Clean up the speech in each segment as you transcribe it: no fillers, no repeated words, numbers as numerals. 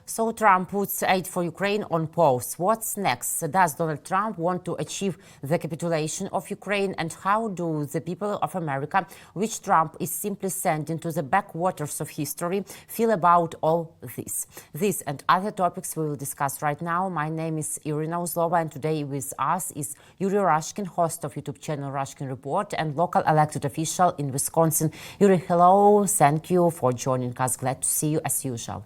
So Trump puts aid for Ukraine on pause. What's next? Does Donald Trump want to achieve the capitulation of Ukraine? And how do the people of America, which Trump is simply sending to the backwaters of history, feel about all this? This and other topics we will discuss right now. My name is Irina Uzlova, and today with us is Yuri Rashkin, host of YouTube channel Rashkin Report and local elected official in Wisconsin. Yuri, hello. Thank you for joining us. Glad to see you as usual.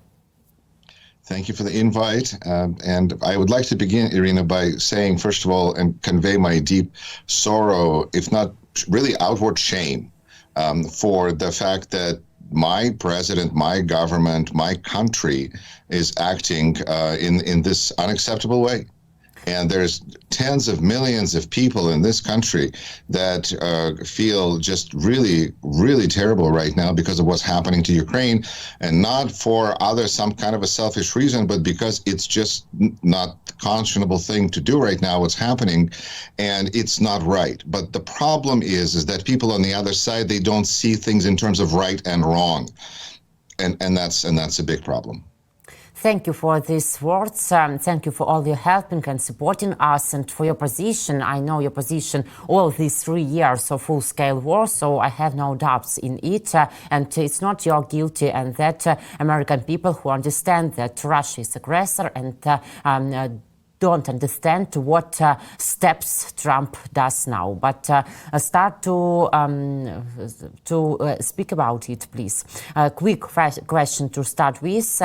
Thank you for the invite. And I would like to begin, Irina, by saying, first of all, and convey my deep sorrow, if not really outward shame, for the fact that my president, my government, my country is acting in this unacceptable way. And there's tens of millions of people in this country that feel just really, really terrible right now because of what's happening to Ukraine, and not for some kind of a selfish reason, but because it's just not the conscionable thing to do right now, what's happening, and it's not right. But the problem is that people on the other side, they don't see things in terms of right and wrong, and that's a big problem. Thank you for these words. Thank you for all your helping and supporting us, and for your position. I know your position all these 3 years of full-scale war, so I have no doubts in it. And it's not your guilty, and that American people who understand that Russia is aggressor and don't understand what steps Trump does now. But start to speak about it, please. A quick question to start with.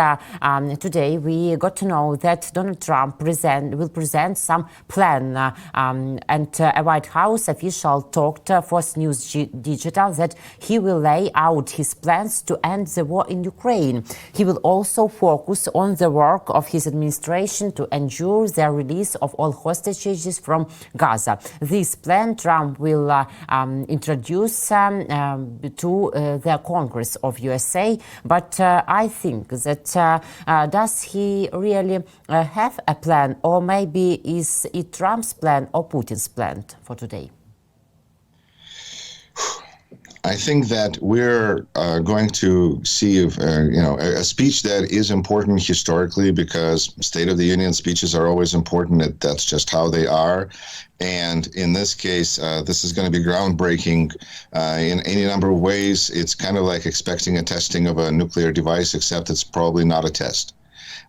Today we got to know that Donald Trump will present some plan, and a White House official talked Fox News Digital that he will lay out his plans to end the war in Ukraine. He will also focus on the work of his administration to ensure the release of all hostages from Gaza. This plan Trump will introduce to the Congress of USA, but I think that does he really have a plan, or maybe is it Trump's plan or Putin's plan for today? I think that we're going to see, a speech that is important historically, because State of the Union speeches are always important. That's just how they are. And in this case, this is going to be groundbreaking in any number of ways. It's kind of like expecting a testing of a nuclear device, except it's probably not a test.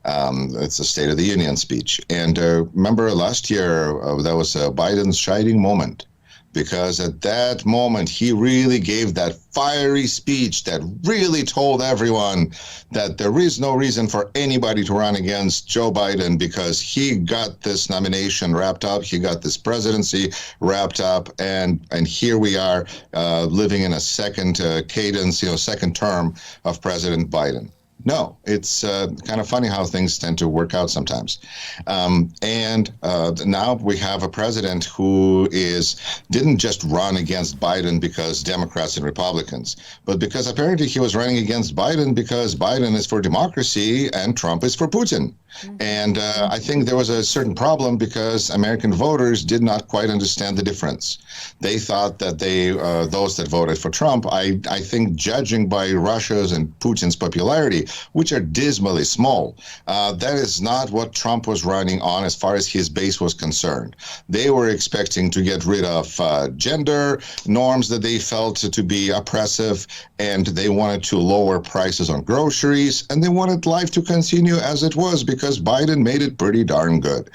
It's a State of the Union speech. And remember last year, that was Biden's shining moment, because at that moment, he really gave that fiery speech that really told everyone that there is no reason for anybody to run against Joe Biden, because he got this nomination wrapped up, he got this presidency wrapped up, and here we are living in a second cadence, second term of President Biden. No, it's kind of funny how things tend to work out sometimes. And now we have a president who didn't just run against Biden because Democrats and Republicans, but because apparently he was running against Biden because Biden is for democracy and Trump is for Putin. Mm-hmm. And I think there was a certain problem because American voters did not quite understand the difference. They thought that those that voted for Trump, I think judging by Russia's and Putin's popularity, which are dismally small, that is not what Trump was running on as far as his base was concerned. They were expecting to get rid of gender norms that they felt to be oppressive, and they wanted to lower prices on groceries, and they wanted life to continue as it was, because Biden made it pretty darn good,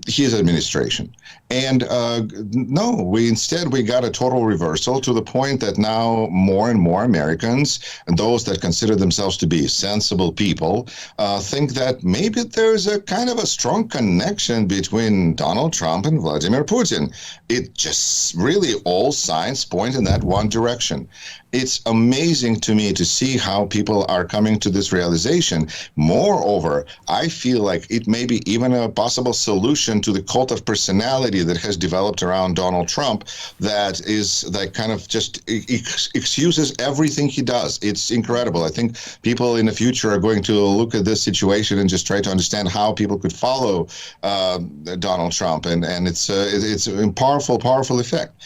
his administration. And no, we got a total reversal, to the point that now more and more Americans, and those that consider themselves to be sensible people, think that maybe there's a kind of a strong connection between Donald Trump and Vladimir Putin. It just really, all signs point in that one direction. It's amazing to me to see how people are coming to this realization. Moreover, I feel like it may be even a possible solution to the cult of personality that has developed around Donald Trump, that is like kind of just excuses everything he does. It's incredible. I think people in the future are going to look at this situation and just try to understand how people could follow Donald Trump, and it's a powerful effect.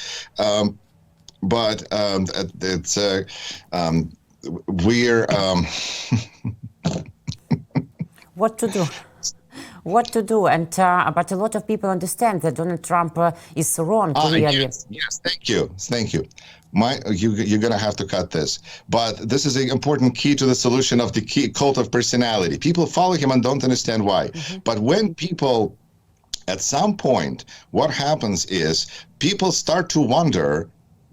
But it's we're what to do. What to do, and but a lot of people understand that Donald Trump is wrong. Really. Yes, thank you. You're going to have to cut this. But this is an important key to the solution of the cult of personality. People follow him and don't understand why. But when people, at some point, what happens is people start to wonder,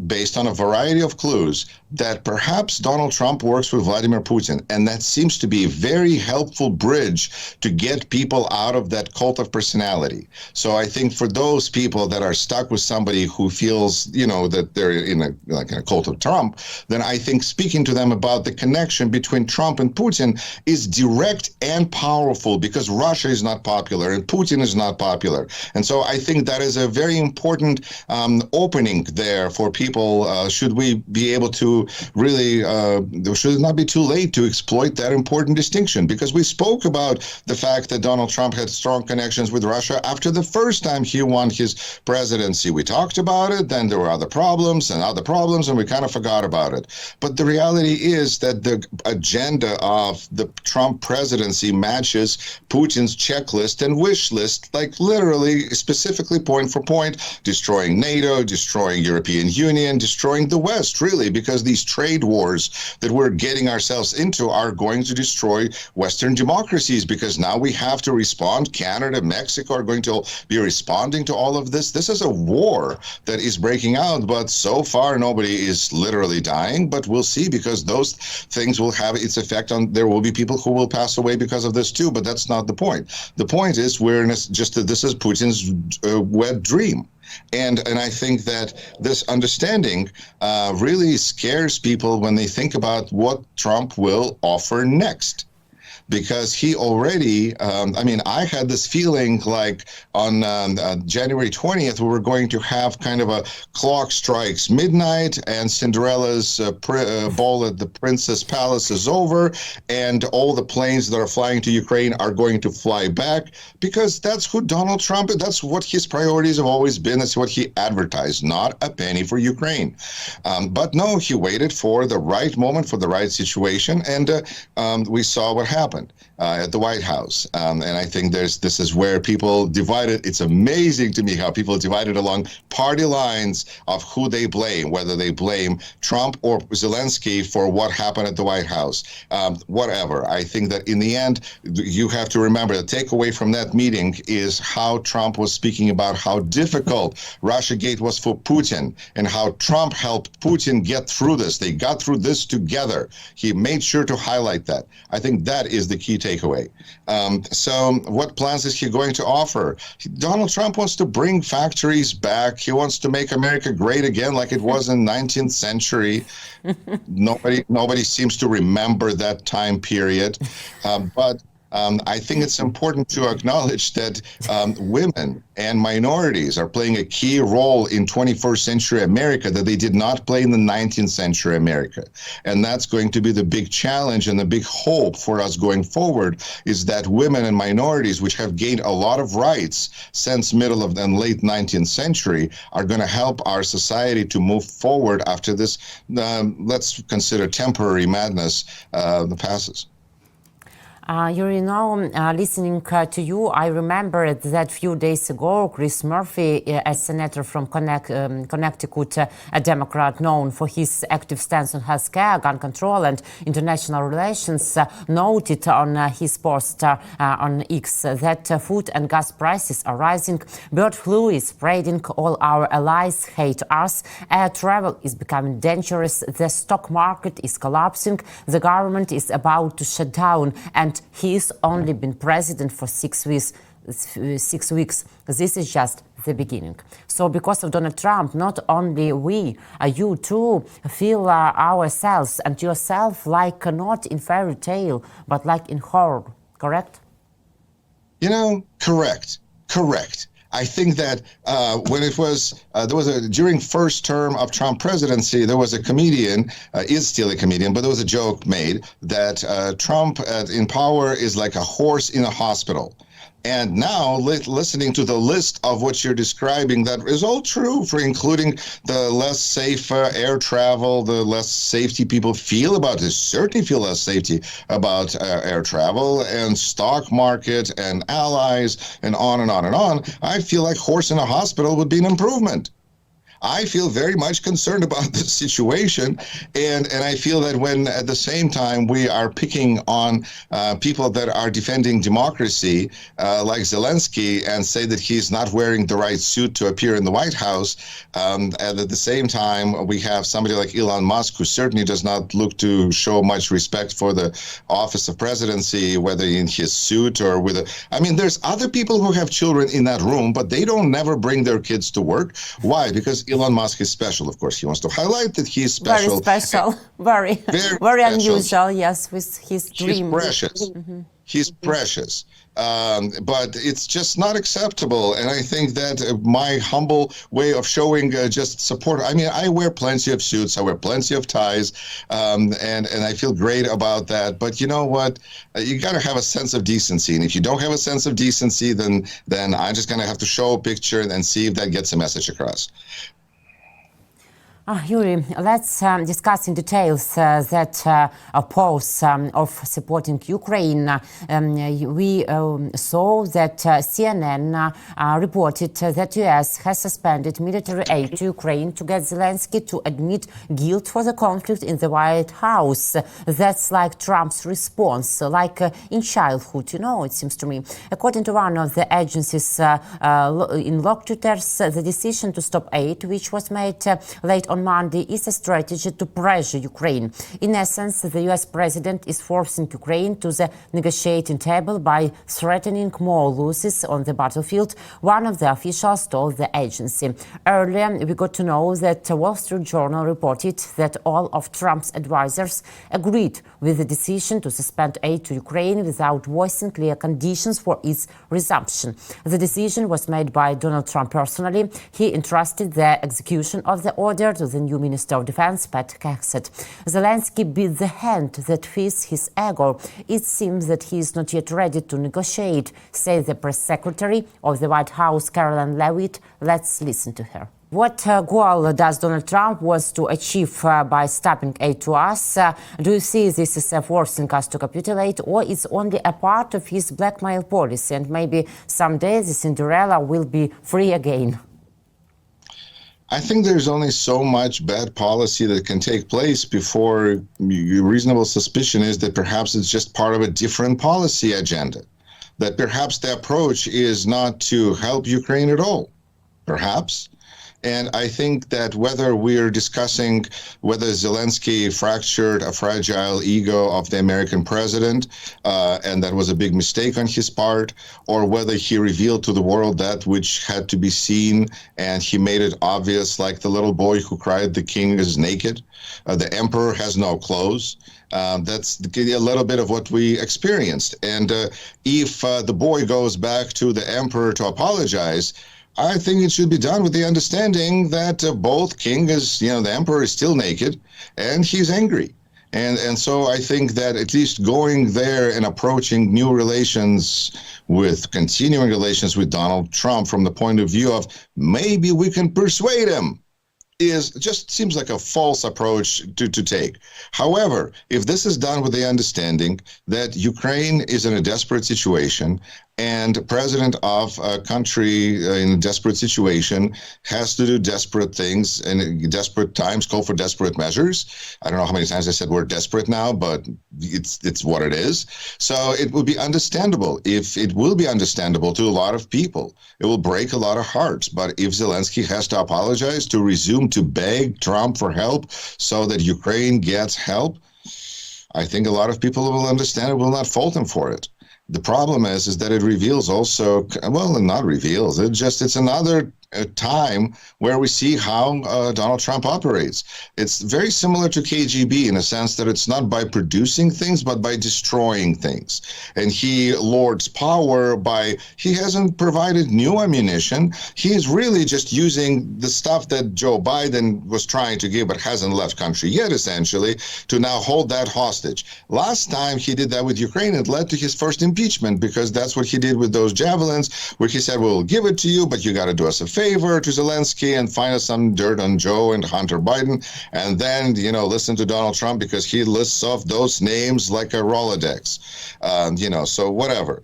based on a variety of clues, that perhaps Donald Trump works with Vladimir Putin. And that seems to be a very helpful bridge to get people out of that cult of personality. So I think for those people that are stuck with somebody who feels, that they're in a cult of Trump, then I think speaking to them about the connection between Trump and Putin is direct and powerful, because Russia is not popular and Putin is not popular. And so I think that is a very important opening there for people. Should we be able to really, should it not be too late to exploit that important distinction? Because we spoke about the fact that Donald Trump had strong connections with Russia after the first time he won his presidency. We talked about it, then there were other problems, and we kind of forgot about it. But the reality is that the agenda of the Trump presidency matches Putin's checklist and wish list, like literally, specifically point for point, destroying NATO, destroying European Union, destroying the West, really, because these trade wars that we're getting ourselves into are going to destroy Western democracies, because now we have to respond. Canada, Mexico are going to be responding to all of this. This is a war that is breaking out, but so far nobody is literally dying. But we'll see, because those things will have its effect on, there will be people who will pass away because of this too, but that's not the point. The point is we're in just that this is Putin's wet dream. And I think that this understanding really scares people when they think about what Trump will offer next. Because he already, I had this feeling like on January 20th, we were going to have kind of a clock strikes midnight and Cinderella's ball at the Princess Palace is over, and all the planes that are flying to Ukraine are going to fly back, because that's who Donald Trump is. That's what his priorities have always been. That's what he advertised, not a penny for Ukraine. But no, he waited for the right moment, for the right situation, and we saw what happened at the White House. And I think this is where people divided. It's amazing to me how people divided along party lines of who they blame, whether they blame Trump or Zelensky for what happened at the White House. Whatever. I think that in the end, you have to remember the takeaway from that meeting is how Trump was speaking about how difficult Russiagate was for Putin and how Trump helped Putin get through this. They got through this together. He made sure to highlight that. I think that is the key takeaway. So what plans is he going to offer? Donald Trump wants to bring factories back. He wants to make America great again like it was in 19th century. Nobody seems to remember that time period. But I think it's important to acknowledge that women and minorities are playing a key role in 21st century America that they did not play in the 19th century America. And that's going to be the big challenge and the big hope for us going forward, is that women and minorities, which have gained a lot of rights since middle of the late 19th century, are going to help our society to move forward after this, let's consider temporary madness passes. Listening to you, I remember that few days ago, Chris Murphy, a senator from Connecticut, a Democrat known for his active stance on healthcare, gun control, and international relations, noted on his post on X that food and gas prices are rising, bird flu is spreading, all our allies hate us, air travel is becoming dangerous, the stock market is collapsing, the government is about to shut down, and he's only been president for 6 weeks. This is just the beginning. So because of Donald Trump, not only we, you too, feel ourselves and yourself like not in fairy tale, but like in horror, correct? Correct. I think that when it was, during first term of Trump presidency, there was a comedian, is still a comedian, but there was a joke made that Trump in power is like a horse in a hospital. And now, listening to the list of what you're describing, that is all true, for including the less safe air travel, the less safety people feel about this, certainly feel less safety about air travel, and stock market and allies, and on and on and on. I feel like horse in a hospital would be an improvement. I feel very much concerned about the situation, and I feel that when at the same time we are picking on people that are defending democracy, like Zelensky, and say that he's not wearing the right suit to appear in the White House, and at the same time we have somebody like Elon Musk, who certainly does not look to show much respect for the office of presidency, whether in his suit or with a, I mean, there's other people who have children in that room, but they don't never bring their kids to work. Why? Because Elon Musk is special, of course. He wants to highlight that he's special. Very special. Very special. unusual, yes, with his dream. He's precious. He's precious. But it's just not acceptable. And I think that my humble way of showing just support, I mean, I wear plenty of suits, I wear plenty of ties, and I feel great about that. But you know what? You got to have a sense of decency. And if you don't have a sense of decency, then I'm just going to have to show a picture and see if that gets a message across. Yuri, let's discuss in details that pause of supporting Ukraine. We saw that CNN reported that US has suspended military aid to Ukraine to get Zelensky to admit guilt for the conflict in the White House. That's like Trump's response, like in childhood, you know, it seems to me. According to one of the agency's interlocutors, the decision to stop aid, which was made late on Monday, is a strategy to pressure Ukraine. In essence, the US president is forcing Ukraine to the negotiating table by threatening more losses on the battlefield, one of the officials told the agency. Earlier, we got to know that the Wall Street Journal reported that all of Trump's advisors agreed with the decision to suspend aid to Ukraine without voicing clear conditions for its resumption. The decision was made by Donald Trump personally. He entrusted the execution of the order to the new Minister of Defense, Pat Coxet. Zelensky beat the hand that feeds his ego. It seems that he is not yet ready to negotiate, says the press secretary of the White House, Caroline Leavitt. Let's listen to her. What goal does Donald Trump want to achieve by stopping aid to us? Do you see this as forcing us to capitulate, or it's only a part of his blackmail policy, and maybe someday the Cinderella will be free again? I think there's only so much bad policy that can take place before reasonable suspicion is that perhaps it's just part of a different policy agenda, that perhaps the approach is not to help Ukraine at all, perhaps. And I think that whether we're discussing whether Zelensky fractured a fragile ego of the American president, and that was a big mistake on his part, or whether he revealed to the world that which had to be seen and he made it obvious, like the little boy who cried, the king is naked, the emperor has no clothes. That's a little bit of what we experienced. And if the boy goes back to the emperor to apologize, I think it should be done with the understanding that both king is, the emperor is still naked and he's angry. And so I think that at least going there and approaching new relations with continuing relations with Donald Trump from the point of view of maybe we can persuade him is just seems like a false approach to take. However, if this is done with the understanding that Ukraine is in a desperate situation and president of a country in a desperate situation has to do desperate things and in desperate times call for desperate measures. I don't know how many times I said we're desperate now, but it's what it is. So it will be understandable. If it will be understandable to a lot of people, it will break a lot of hearts. But if Zelensky has to apologize, to resume to beg Trump for help so that Ukraine gets help, I think a lot of people will understand it, will not fault him for it. The problem is that it reveals also, well, not reveals, it's another a time where we see how Donald Trump operates. It's very similar to KGB in a sense that it's not by producing things, but by destroying things. And he lords power by, he hasn't provided new ammunition. He's really just using the stuff that Joe Biden was trying to give, but hasn't left country yet, essentially, to now hold that hostage. Last time he did that with Ukraine, it led to his first impeachment, because that's what he did with those javelins, where he said, we'll give it to you, but you got to do us a favor to Zelensky and find us some dirt on Joe and Hunter Biden. And then, you know, listen to Donald Trump, because he lists off those names like a Rolodex, you know, so whatever.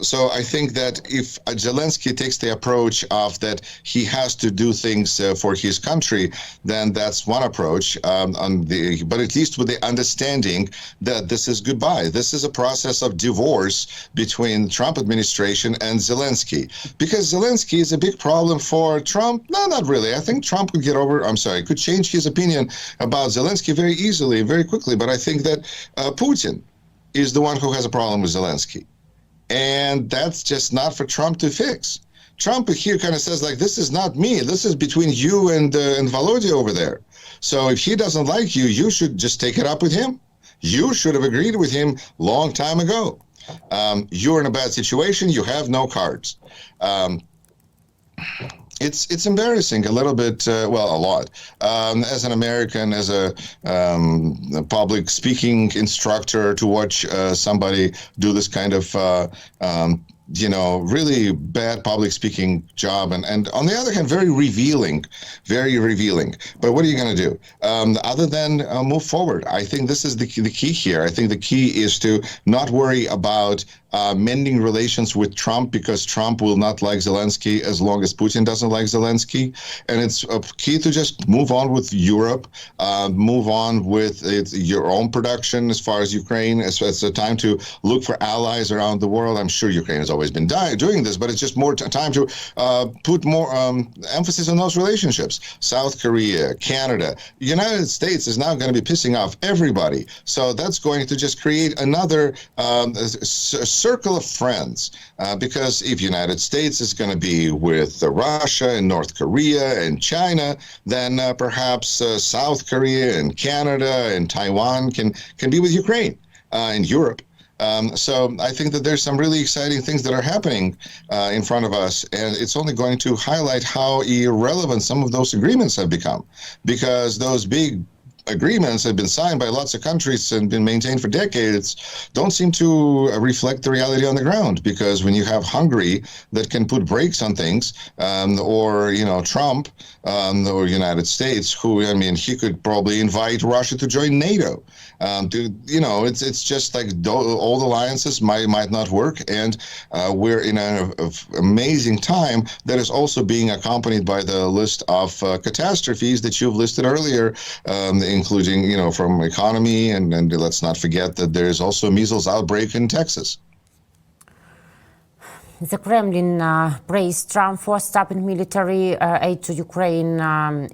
So I think that if Zelensky takes the approach of that he has to do things for his country, then that's one approach, but at least with the understanding that this is goodbye. This is a process of divorce between the Trump administration and Zelensky, because Zelensky is a big problem for Trump. No, not really. I think Trump could could change his opinion about Zelensky very easily, very quickly. But I think that Putin is the one who has a problem with Zelensky. And that's just not for Trump to fix. Trump here kind of says, like, this is not me. This is between you and Volodya over there. So if he doesn't like you, you should just take it up with him. You should have agreed with him long time ago. You're in a bad situation. You have no cards. It's embarrassing a little bit, well, a lot. As an American, as a public speaking instructor, to watch somebody do this kind of, you know, really bad public speaking job, and on the other hand, very revealing. But what are you going to do other than move forward? I think this is the key here. I think the key is to not worry about mending relations with Trump, because Trump will not like Zelensky as long as Putin doesn't like Zelensky. And it's key to just move on with Europe, move on with your own production as far as Ukraine. It's a time to look for allies around the world. I'm sure Ukraine has always been doing this, but it's just more time to put more emphasis on those relationships. South Korea, Canada, United States is now going to be pissing off everybody. So that's going to just create another circle of friends, because if United States is going to be with Russia and North Korea and China, then perhaps South Korea and Canada and Taiwan can be with Ukraine and Europe. So I think that there's some really exciting things that are happening in front of us, and it's only going to highlight how irrelevant some of those agreements have become, because those big agreements have been signed by lots of countries and been maintained for decades, don't seem to reflect the reality on the ground. Because when you have Hungary that can put brakes on things, or, you know, Trump or United States, who, I mean, he could probably invite Russia to join NATO. You know, it's just like all alliances might not work, and we're in an amazing time that is also being accompanied by the list of catastrophes that you've listed earlier, including, you know, from economy, and let's not forget that there is also a measles outbreak in Texas. The Kremlin praised Trump for stopping military aid to Ukraine.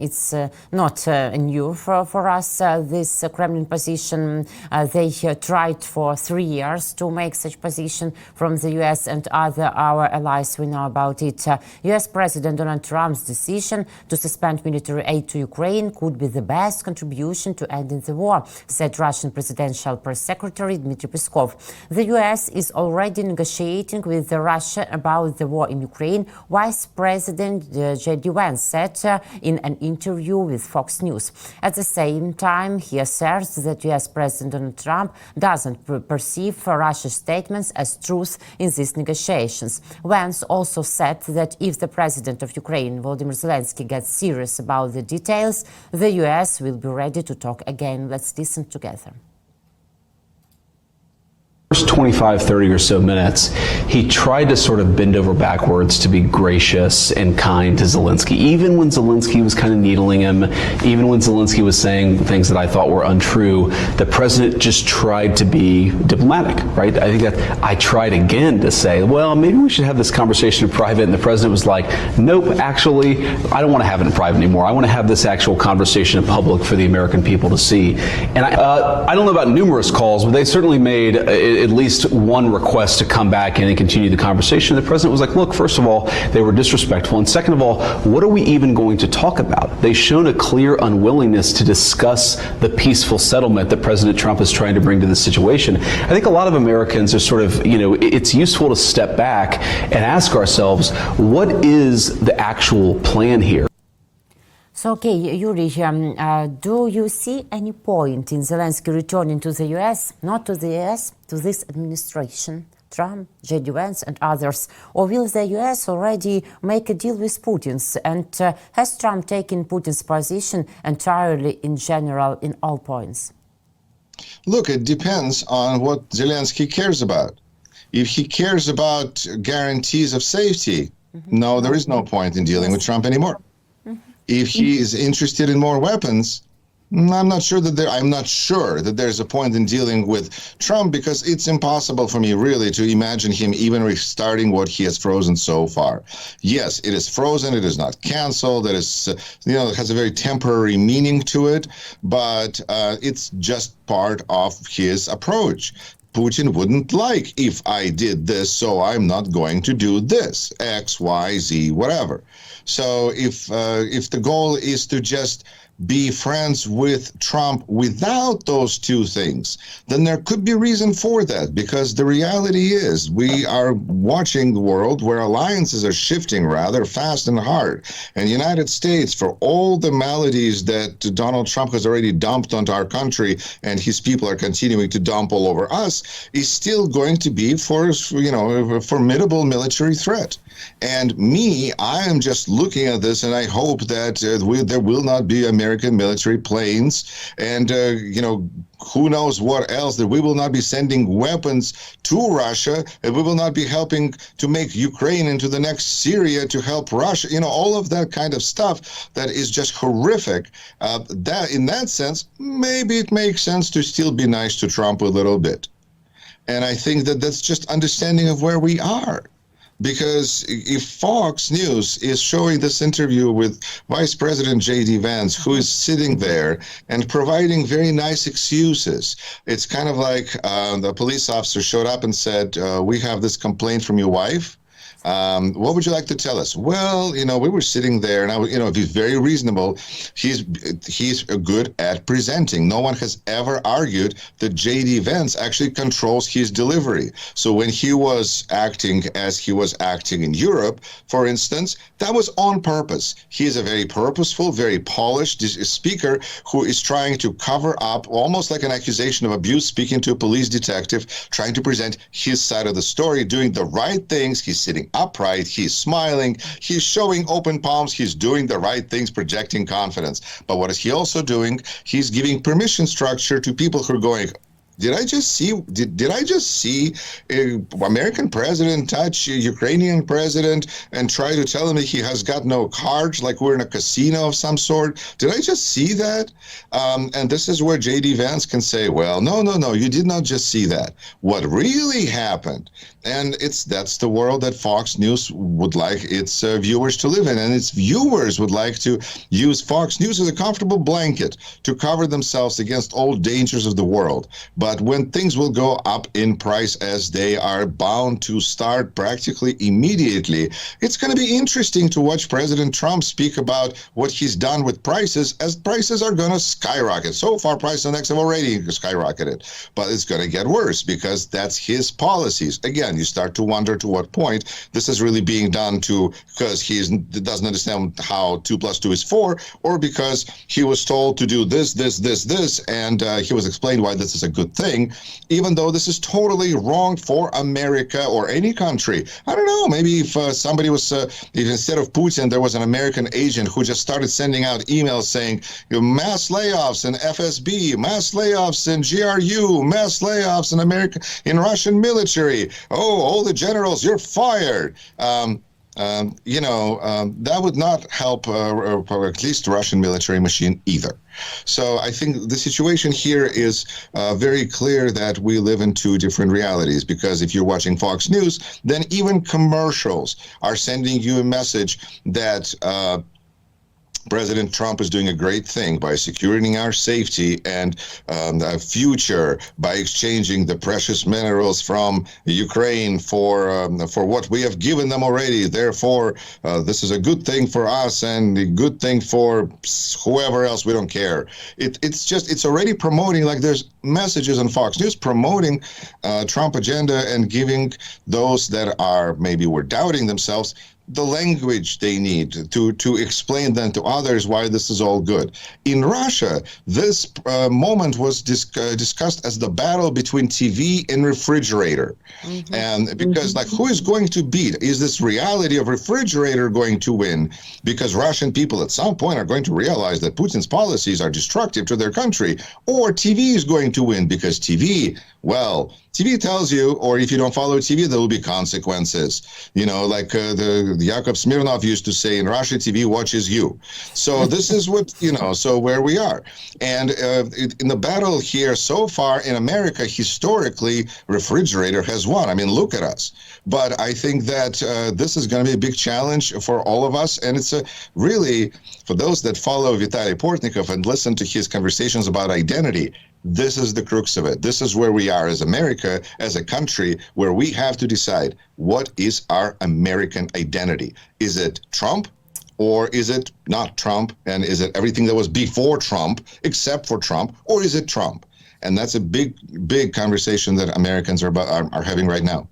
It's not new for us, this Kremlin position. They tried for 3 years to make such position from the US and our allies. We know about it. US President Donald Trump's decision to suspend military aid to Ukraine could be the best contribution to ending the war, said Russian Presidential Press Secretary Dmitry Peskov. The US is already negotiating with Russia about the war in Ukraine, Vice President J.D. Vance said in an interview with Fox News. At the same time, he asserts that U.S. President Donald Trump doesn't perceive Russia's statements as truth in these negotiations. Vance also said that if the president of Ukraine, Volodymyr Zelensky, gets serious about the details, the U.S. will be ready to talk again. Let's listen together. First 25, 30 or so minutes, he tried to sort of bend over backwards to be gracious and kind to Zelensky, even when Zelensky was kind of needling him, even when Zelensky was saying things that I thought were untrue. The president just tried to be diplomatic, right? I think that I tried again to say, well, maybe we should have this conversation in private, and the president was like, nope, actually, I don't want to have it in private anymore. I want to have this actual conversation in public for the American people to see. And I don't know about numerous calls, but they certainly made at least one request to come back in and continue the conversation. The president was like, look, first of all, they were disrespectful. And second of all, what are we even going to talk about? They've shown a clear unwillingness to discuss the peaceful settlement that President Trump is trying to bring to the situation. I think a lot of Americans are sort of, it's useful to step back and ask ourselves, what is the actual plan here? So, okay, Yuri, do you see any point in Zelensky returning to the US, not to the US, to this administration, Trump, J.D. Vance and others? Or will the US already make a deal with Putin's? And has Trump taken Putin's position entirely in general in all points? Look, it depends on what Zelensky cares about. If he cares about guarantees of safety, no, there is no point in dealing with Trump anymore. If he is interested in more weapons, I'm not sure that there's a point in dealing with Trump, because it's impossible for me really to imagine him even restarting what he has frozen so far. Yes, it is frozen. It is not canceled. It is, it has a very temporary meaning to it, but it's just part of his approach. Putin wouldn't like if I did this, so I'm not going to do this, X, Y, Z, whatever. So if the goal is to just be friends with Trump without those two things, then there could be reason for that, because the reality is we are watching the world where alliances are shifting rather fast and hard. And the United States, for all the maladies that Donald Trump has already dumped onto our country and his people are continuing to dump all over us, is still going to be a formidable military threat. And I am just looking at this, and I hope that there will not be American military planes and, who knows what else, that we will not be sending weapons to Russia, and we will not be helping to make Ukraine into the next Syria to help Russia, all of that kind of stuff that is just horrific. That in that sense, maybe it makes sense to still be nice to Trump a little bit. And I think that that's just understanding of where we are. Because if Fox News is showing this interview with Vice President J.D. Vance, who is sitting there and providing very nice excuses, it's kind of like the police officer showed up and said, we have this complaint from your wife. What would you like to tell us? Well, we were sitting there, and if he's very reasonable, he's good at presenting. No one has ever argued that J.D. Vance actually controls his delivery. So when he was acting as he was acting in Europe, for instance, that was on purpose. He is a very purposeful, very polished speaker who is trying to cover up, almost like an accusation of abuse, speaking to a police detective, trying to present his side of the story, doing the right things. He's sitting upright, he's smiling, he's showing open palms, he's doing the right things, projecting confidence. But what is he also doing? He's giving permission structure to people who are going, did I just see American president touch a Ukrainian president and try to tell him that he has got no cards, like we're in a casino of some sort? Did I just see that? And this is where J.D. Vance can say, well, no, you did not just see that. What really happened, and that's the world that Fox News would like its viewers to live in, and its viewers would like to use Fox News as a comfortable blanket to cover themselves against all dangers of the world. But when things will go up in price, as they are bound to start practically immediately, it's going to be interesting to watch President Trump speak about what he's done with prices, as prices are going to skyrocket. So far, prices index have already skyrocketed, but it's going to get worse because that's his policies. Again, you start to wonder to what point this is really being done because he doesn't understand how 2 + 2 is 4, or because he was told to do this, and he was explained why this is a good thing, even though this is totally wrong for America or any country. I don't know, maybe if somebody was, if instead of Putin, there was an American agent who just started sending out emails saying, mass layoffs in FSB, mass layoffs in GRU, mass layoffs in Russian military. Oh, all the generals, you're fired. That would not help, at least the Russian military machine either. So I think the situation here is very clear that we live in two different realities, because if you're watching Fox News, then even commercials are sending you a message that President Trump is doing a great thing by securing our safety and our future by exchanging the precious minerals from Ukraine for what we have given them already. Therefore, this is a good thing for us and a good thing for whoever else. We don't care. It's already promoting, like there's messages on Fox News promoting Trump agenda and giving those that are maybe were doubting themselves the language they need to explain then to others why this is all good. In Russia, this moment was discussed as the battle between TV and refrigerator. Mm-hmm. And because like, who is going to beat? Is this reality of refrigerator going to win? Because Russian people at some point are going to realize that Putin's policies are destructive to their country, or TV is going to win because TV, well, TV tells you, or if you don't follow TV, there will be consequences. You know, like the Yakov Smirnov used to say, in Russia, TV watches you. So this is what, you know, so where we are. And in the battle here so far in America, historically, refrigerator has won. I mean, look at us. But I think that this is going to be a big challenge for all of us. And it's really, for those that follow Vitaly Portnikov and listen to his conversations about identity, this is the crux of it. This is where we are as America, as a country, where we have to decide what is our American identity. Is it Trump, or is it not Trump? And is it everything that was before Trump, except for Trump, or is it Trump? And that's a big, big conversation that Americans are having right now.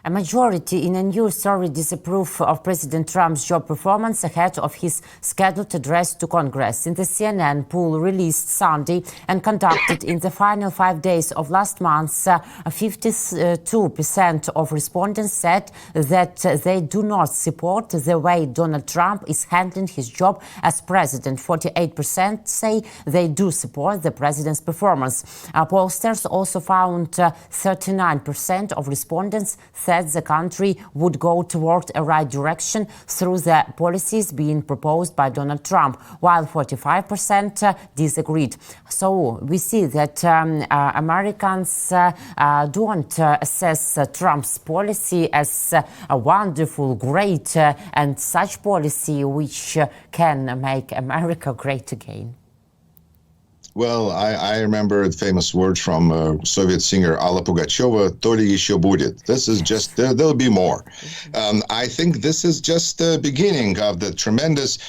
A majority in a new survey disapprove of President Trump's job performance ahead of his scheduled address to Congress. In the CNN poll released Sunday and conducted in the final 5 days of last month, 52% of respondents said that they do not support the way Donald Trump is handling his job as president. 48% say they do support the president's performance. Pollsters also found 39% of respondents said the country would go toward a right direction through the policies being proposed by Donald Trump, while 45% disagreed. So we see that Americans don't assess Trump's policy as a wonderful, great, and such policy which can make America great again. Well, I remember the famous words from Soviet singer Alla Pugacheva, "То ли еще будет." This is just, there'll be more. I think this is just the beginning of the tremendous,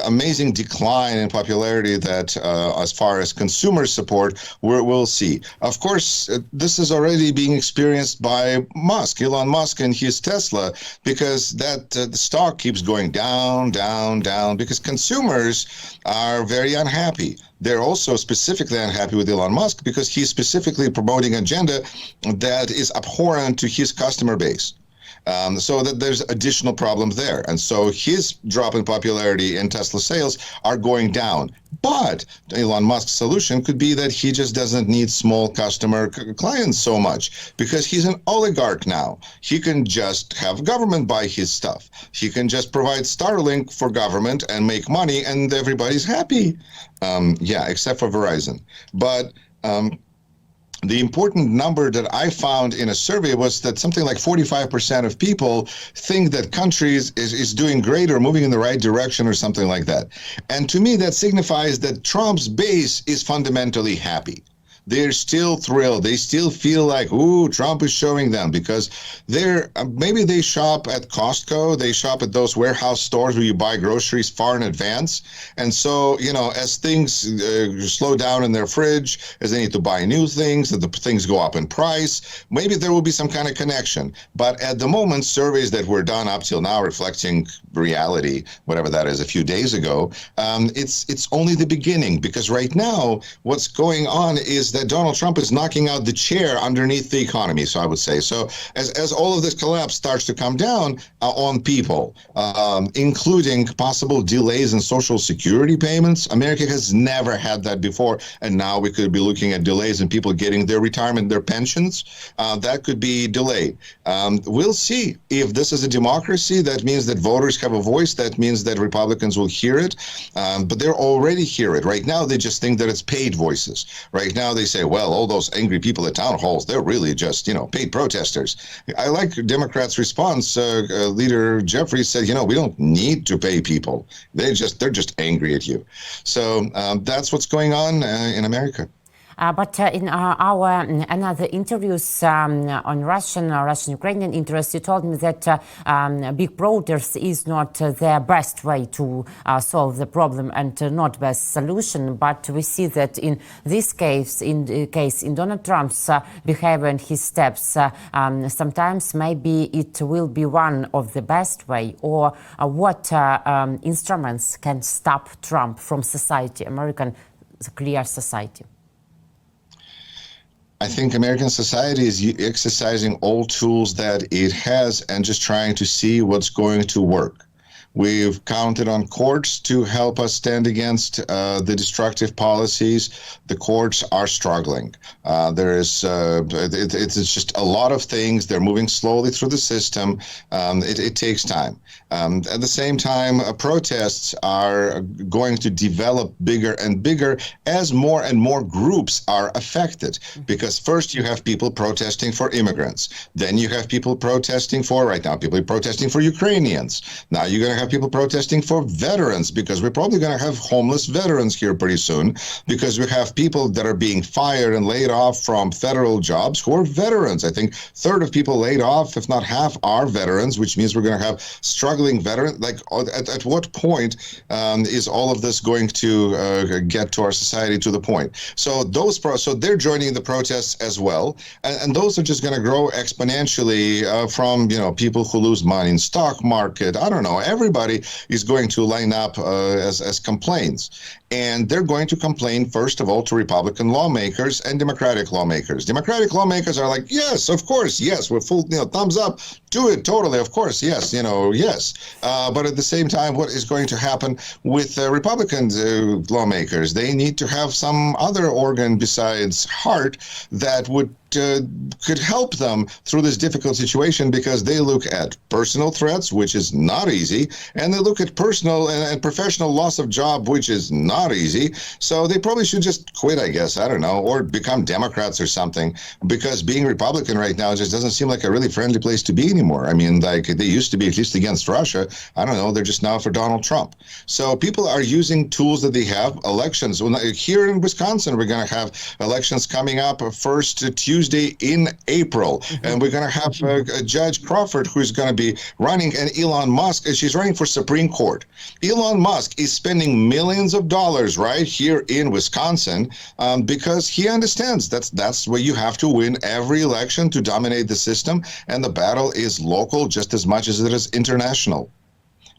amazing decline in popularity that, as far as consumer support, we'll see. Of course, this is already being experienced by Musk, Elon Musk and his Tesla, because that the stock keeps going down, down, down, because consumers are very unhappy. They're also specifically unhappy with Elon Musk because he's specifically promoting an agenda that is abhorrent to his customer base. So that there's additional problems there. And so his drop in popularity and Tesla sales are going down. But Elon Musk's solution could be that he just doesn't need small customer clients so much because he's an oligarch now. He can just have government buy his stuff. He can just provide Starlink for government and make money and everybody's happy. Yeah, except for Verizon. But the important number that I found in a survey was that something like 45% of people think that countries is doing great or moving in the right direction or something like that. And to me, that signifies that Trump's base is fundamentally happy. They're still thrilled. They still feel like, ooh, Trump is showing them, because they're maybe they shop at Costco, they shop at those warehouse stores where you buy groceries far in advance. And so, you know, as things slow down in their fridge, as they need to buy new things, that the things go up in price, maybe there will be some kind of connection. But at the moment, surveys that were done up till now reflecting reality, whatever that is, a few days ago, it's only the beginning, because right now what's going on is that Donald Trump is knocking out the chair underneath the economy, so I would say. So as all of this collapse starts to come down on people, including possible delays in Social Security payments, America has never had that before, and now we could be looking at delays in people getting their retirement, their pensions. That could be delayed. We'll see. If this is a democracy, that means that voters have a voice. That means that Republicans will hear it, but they're already hear it. Right now, they just think that it's paid voices. Right now, they say, well, all those angry people at town halls, they're really just, paid protesters. I like Democrats' response. Leader Jeffrey said, we don't need to pay people. They're just angry at you. So that's what's going on in America. But in our another interviews on Russian-Ukrainian interests, you told me that big protests is not the best way to solve the problem and not best solution. But we see that in this case, in Donald Trump's behavior and his steps, sometimes maybe it will be one of the best way. Or what instruments can stop Trump from society, American clear society? I think American society is exercising all tools that it has and just trying to see what's going to work. We've counted on courts to help us stand against the destructive policies. The courts are struggling. It's just a lot of things. They're moving slowly through the system. It takes time. At the same time, protests are going to develop bigger and bigger as more and more groups are affected. Because first you have people protesting for immigrants. Then you have people protesting for, right now, people are protesting for Ukrainians. Now you're going to have people protesting for veterans, because we're probably going to have homeless veterans here pretty soon, because we have people that are being fired and laid off from federal jobs who are veterans. I think a third of people laid off, if not half, are veterans, which means we're going to have struggling veterans. Like, at what point is all of this going to get to our society to the point? So so they're joining the protests as well, and those are just going to grow exponentially from people who lose money in stock market. I don't know. Everybody is going to line up as complaints. And they're going to complain, first of all, to Republican lawmakers and Democratic lawmakers. Democratic lawmakers are like, yes, of course, yes, we're full, thumbs up, do it, totally, of course, yes, yes. But at the same time, what is going to happen with Republican lawmakers? They need to have some other organ besides heart that would could help them through this difficult situation, because they look at personal threats, which is not easy, and they look at personal and professional loss of job, which is not easy. So they probably should just quit, I guess, I don't know, or become Democrats or something, because being Republican right now just doesn't seem like a really friendly place to be anymore. I mean, like they used to be, at least against Russia. I don't know, they're just now for Donald Trump. So people are using tools that they have. Elections, here in Wisconsin, we're going to have elections coming up first Tuesday in April, and we're going to have Judge Crawford, who's going to be running, and Elon Musk, she's running for Supreme Court. Elon Musk is spending millions of dollars right here in Wisconsin because he understands that's where you have to win every election to dominate the system, and the battle is local just as much as it is international.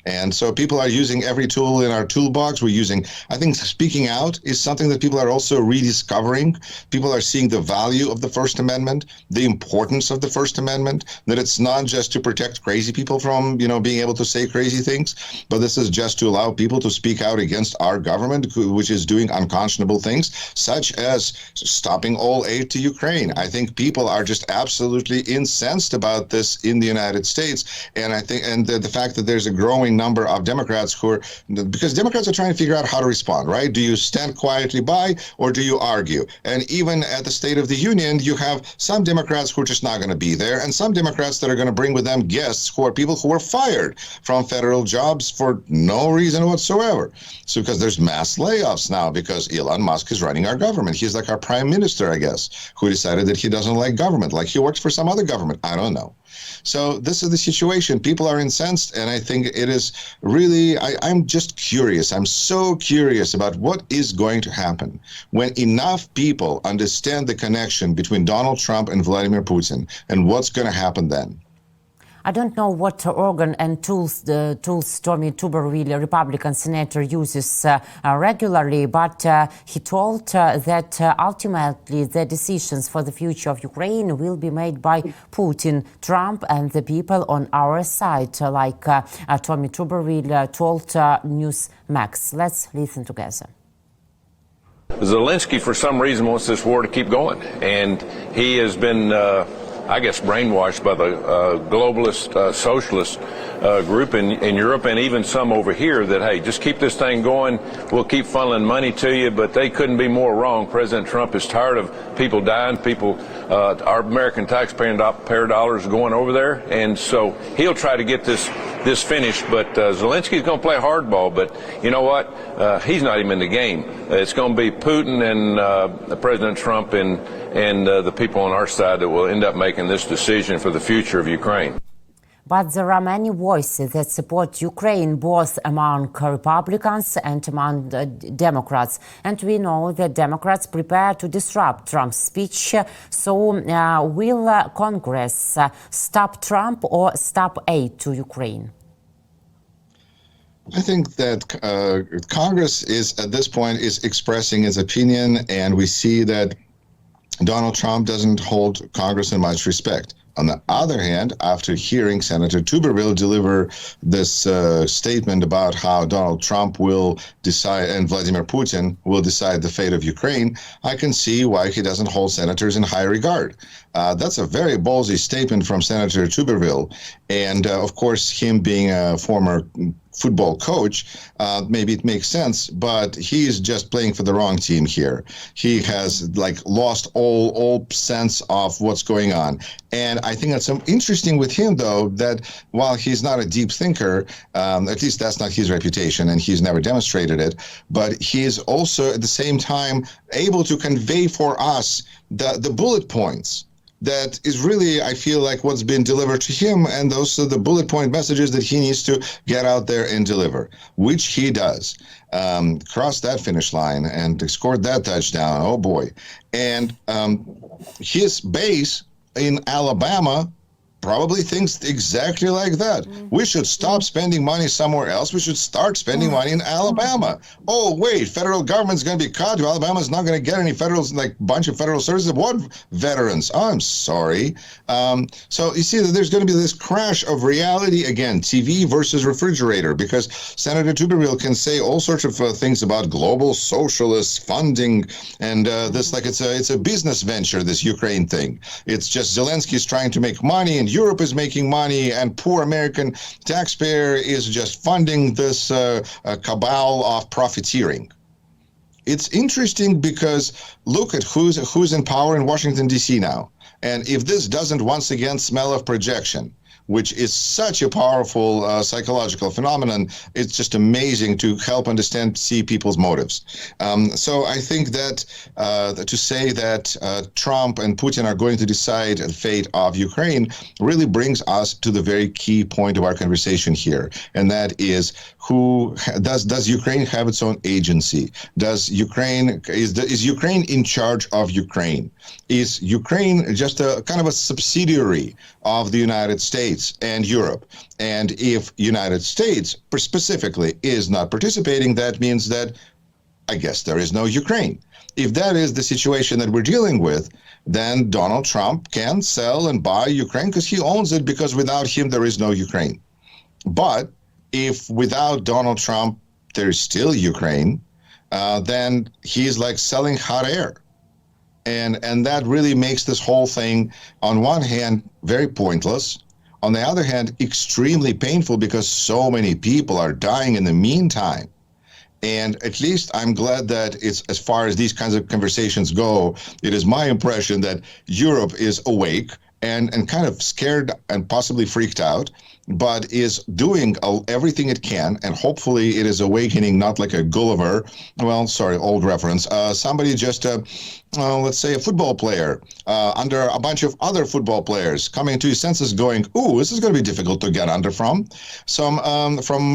And so people are using every tool in our toolbox. We're using, I think speaking out is something that people are also rediscovering. People are seeing the value of the First Amendment, the importance of the First Amendment, that it's not just to protect crazy people from, being able to say crazy things, but this is just to allow people to speak out against our government, which is doing unconscionable things, such as stopping all aid to Ukraine. I think people are just absolutely incensed about this in the United States. And I think, and the fact that there's a growing number of Democrats who are, because Democrats are trying to figure out how to respond, right? Do you stand quietly by, or do you argue? And even at the State of the Union, you have some Democrats who are just not going to be there, and some Democrats that are going to bring with them guests who are people who are fired from federal jobs for no reason whatsoever. So because there's mass layoffs now because Elon Musk is running our government. He's like our prime minister, I guess, who decided that he doesn't like government, like he works for some other government. I don't know. So this is the situation. People are incensed, and I think it is really, I'm just curious. I'm so curious about what is going to happen when enough people understand the connection between Donald Trump and Vladimir Putin, and what's going to happen then. I don't know what organ and tools Tommy Tuberville, a Republican senator, uses regularly, but he told that ultimately the decisions for the future of Ukraine will be made by Putin, Trump, and the people on our side, like Tommy Tuberville told Newsmax. Let's listen together. Zelensky, for some reason, wants this war to keep going, and he has been I guess, brainwashed by the globalist socialist group in Europe, and even some over here, that, hey, just keep this thing going, we'll keep funneling money to you. But they couldn't be more wrong. President Trump is tired of people dying, our American taxpayer dollars going over there, and so he'll try to get this finished. But Zelensky's going to play hardball, but you know what? He's not even in the game. It's going to be Putin and President Trump and the people on our side that will end up making this decision for the future of Ukraine. But there are many voices that support Ukraine, both among Republicans and among Democrats. And we know that Democrats prepare to disrupt Trump's speech. So will Congress stop Trump or stop aid to Ukraine? I think that Congress is, at this point, is expressing its opinion, and we see that Donald Trump doesn't hold Congress in much respect. On the other hand, after hearing Senator Tuberville deliver this statement about how Donald Trump will decide and Vladimir Putin will decide the fate of Ukraine, I can see why he doesn't hold senators in high regard. That's a very ballsy statement from Senator Tuberville. And of course, him being a former football coach, maybe it makes sense, but he's just playing for the wrong team here. He has lost all sense of what's going on. And I think that's interesting with him, though, that while he's not a deep thinker, at least that's not his reputation, and he's never demonstrated it, but he is also at the same time able to convey for us the bullet points. That is really, I feel like, what's been delivered to him, and those are the bullet point messages that he needs to get out there and deliver, which he does. Crossed that finish line and scored that touchdown, oh boy. And his base in Alabama probably thinks exactly like that. We should stop spending money somewhere else. We should start spending money in Alabama. Oh, wait, federal government's going to be cut. Alabama's not going to get any federal, bunch of federal services. What veterans? Oh, I'm sorry. So you see that there's going to be this crash of reality again, TV versus refrigerator, because Senator Tuberville can say all sorts of things about global socialist funding and this, it's a business venture, this Ukraine thing. It's just Zelensky's trying to make money, and Europe is making money, and poor American taxpayer is just funding this cabal of profiteering. It's interesting because look at who's in power in Washington, D.C. now. And if this doesn't once again smell of projection, which is such a powerful psychological phenomenon, it's just amazing to help see people's motives. So I think that to say that Trump and Putin are going to decide the fate of Ukraine really brings us to the very key point of our conversation here, and that is does Ukraine have its own agency? Is Ukraine in charge of Ukraine? Is Ukraine just a kind of a subsidiary of the United States and Europe? And if United States specifically is not participating, that means that I guess there is no Ukraine. If that is the situation that we're dealing with, then Donald Trump can sell and buy Ukraine because he owns it, because without him there is no Ukraine. But if without Donald Trump there is still Ukraine, then he's like selling hot air. And that really makes this whole thing, on one hand, very pointless. On the other hand, extremely painful, because so many people are dying in the meantime. And at least I'm glad that it's, as far as these kinds of conversations go, it is my impression that Europe is awake and kind of scared and possibly freaked out, but is doing everything it can, and hopefully it is awakening, not like a Gulliver, well, sorry, old reference, somebody just, let's say a football player, under a bunch of other football players, coming to his senses going, ooh, this is going to be difficult to get under from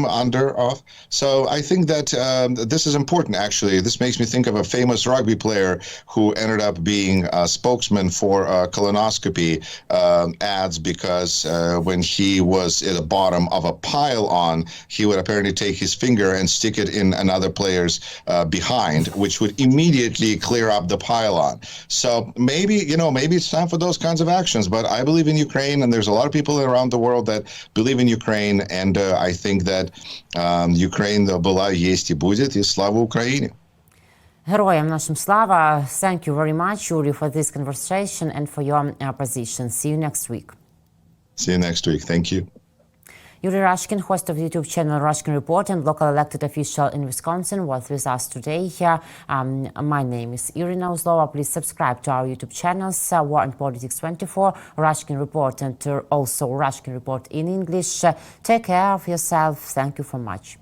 under off. So I think that this is important, actually. This makes me think of a famous rugby player who ended up being a spokesman for colonoscopy ads, because when he was at the bottom of a pile he would apparently take his finger and stick it in another player's behind, which would immediately clear up the pile on. So maybe it's time for those kinds of actions. But I believe in Ukraine, and there's a lot of people around the world that believe in Ukraine, and I think that Ukraine была, есть и будет, и слава Украине. Героям нашим слава. Thank you very much, Yuri, for this conversation and for your position. See you next week. See you next week. Thank you. Yuri Rashkin, host of the YouTube channel Rashkin Report and local elected official in Wisconsin, was with us today. My name is Irina Uzlova. Please subscribe to our YouTube channels, War and Politics 24, Rashkin Report, and also Rashkin Report in English. Take care of yourself. Thank you so much.